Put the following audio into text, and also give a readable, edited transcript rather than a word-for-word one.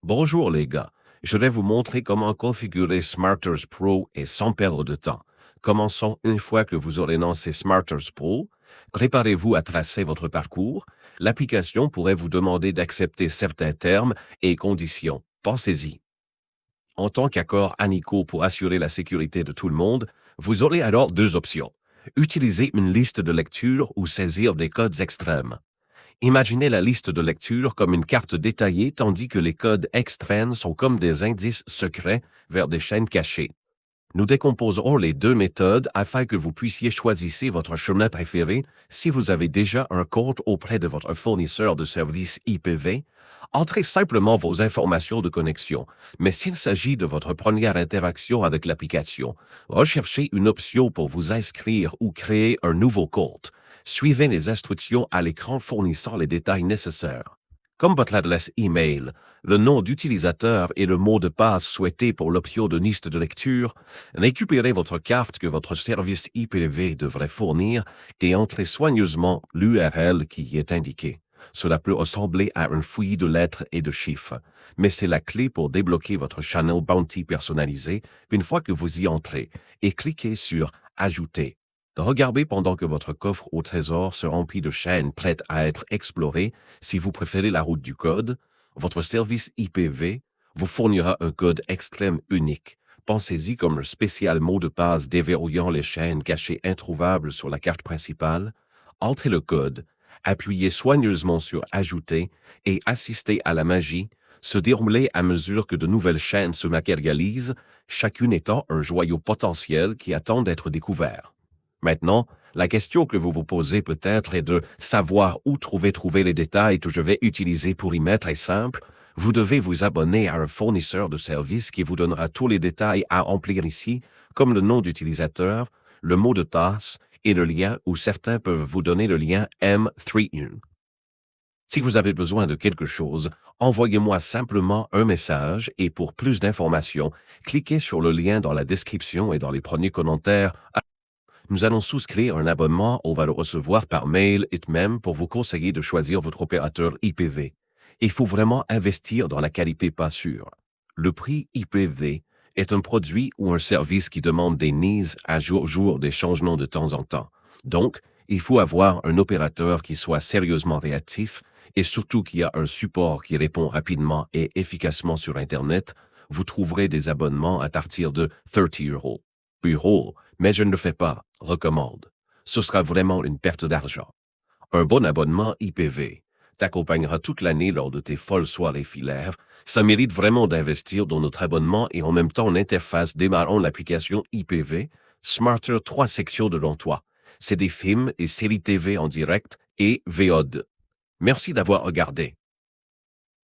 Bonjour les gars, je vais vous montrer comment configurer Smarters Pro et sans perdre de temps. Commençons une fois que vous aurez lancé Smarters Pro. Préparez-vous à tracer votre parcours. L'application pourrait vous demander d'accepter certains termes et conditions. Pensez-y. En tant qu'accord amicaux pour assurer la sécurité de tout le monde, vous aurez alors deux options. Utiliser une liste de lecture ou saisir des codes extrêmes. Imaginez la liste de lecture comme une carte détaillée tandis que les codes extrêmes sont comme des indices secrets vers des chaînes cachées. Nous décomposerons les deux méthodes afin que vous puissiez choisir votre chemin préféré. Si vous avez déjà un compte auprès de votre fournisseur de services IPv, entrez simplement vos informations de connexion. Mais s'il s'agit de votre première interaction avec l'application, recherchez une option pour vous inscrire ou créer un nouveau compte. Suivez les instructions à l'écran fournissant les détails nécessaires. Comme votre adresse email, le nom d'utilisateur et le mot de passe souhaité pour l'option de liste de lecture, récupérez votre carte que votre service IPv devrait fournir et entrez soigneusement l'URL qui y est indiquée. Cela peut ressembler à une fouillis de lettres et de chiffres, mais c'est la clé pour débloquer votre channel Bounty personnalisé une fois que vous y entrez et cliquez sur « Ajouter ». Regardez pendant que votre coffre au trésor se remplit de chaînes prêtes à être explorées. Si vous préférez la route du code, votre service IPv vous fournira un code extrême unique. Pensez-y comme le spécial mot de passe déverrouillant les chaînes cachées introuvables sur la carte principale. Entrez le code, appuyez soigneusement sur « Ajouter » et assistez à la magie se dérouler à mesure que de nouvelles chaînes se matérialisent, chacune étant un joyau potentiel qui attend d'être découvert. Maintenant, la question que vous vous posez peut-être est de savoir où trouver les détails que je vais utiliser pour y mettre est simple. Vous devez vous abonner à un fournisseur de services qui vous donnera tous les détails à remplir ici, comme le nom d'utilisateur, le mot de passe et le lien où certains peuvent vous donner le lien M31. Si vous avez besoin de quelque chose, envoyez-moi simplement un message et pour plus d'informations, cliquez sur le lien dans la description et dans les premiers commentaires. Nous allons souscrire un abonnement, on va le recevoir par mail et même pour vous conseiller de choisir votre opérateur IPv. Il faut vraiment investir dans la qualité pas sûre. Le prix IPv est un produit ou un service qui demande des mises à jour des changements de temps en temps. Donc, il faut avoir un opérateur qui soit sérieusement réactif et surtout qui a un support qui répond rapidement et efficacement sur Internet. Vous trouverez des abonnements à partir de 30 €. Bureau, mais je ne le fais pas, recommande. Ce sera vraiment une perte d'argent. Un bon abonnement IPv t'accompagnera toute l'année lors de tes folles soirées filaires. Ça mérite vraiment d'investir dans notre abonnement et en même temps l'interface démarrant l'application IPv, Smarter 3 sections devant toi. C'est des films et séries TV en direct et VOD. Merci d'avoir regardé.